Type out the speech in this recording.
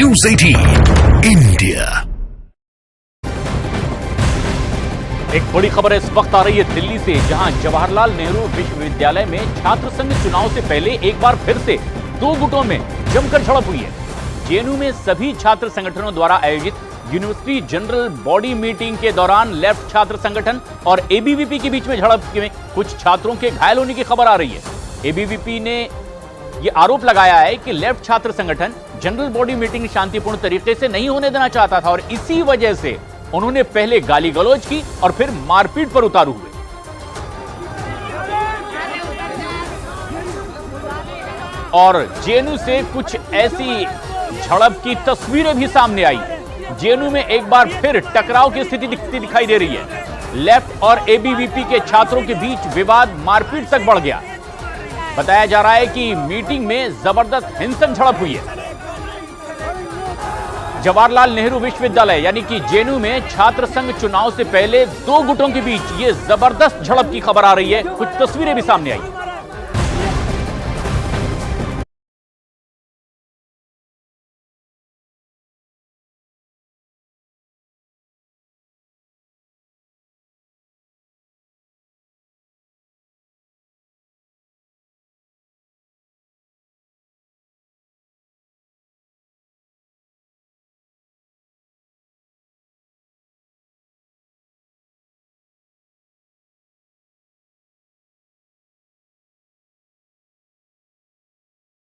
News 18 India. एक बड़ी खबर इस वक्त आ रही है दिल्ली से, जहां जवाहरलाल नेहरू विश्वविद्यालय में छात्र संघ चुनाव से पहले एक बार फिर से दो गुटों में जमकर झड़प हुई है। जेएनयू में सभी छात्र संगठनों द्वारा आयोजित यूनिवर्सिटी जनरल बॉडी मीटिंग के दौरान लेफ्ट छात्र संगठन और एबीवीपी के बीच में झड़प में कुछ छात्रों के घायल होने की खबर आ रही है। एबीवीपी ने यह आरोप लगाया है कि लेफ्ट छात्र संगठन जनरल बॉडी मीटिंग शांतिपूर्ण तरीके से नहीं होने देना चाहता था और इसी वजह से उन्होंने पहले गाली गलौज की और फिर मारपीट पर उतारू हुए। और जेएनयू से कुछ ऐसी झड़प की तस्वीरें भी सामने आई। जेएनयू में एक बार फिर टकराव की स्थिति दिखाई दे रही है। लेफ्ट और एबीवीपी के छात्रों के बीच विवाद मारपीट तक बढ़ गया। बताया जा रहा है कि मीटिंग में जबरदस्त हिंसक झड़प हुई है। जवाहरलाल नेहरू विश्वविद्यालय यानी कि जेएनयू में छात्र संघ चुनाव से पहले दो गुटों के बीच ये जबरदस्त झड़प की खबर आ रही है। कुछ तस्वीरें भी सामने आई।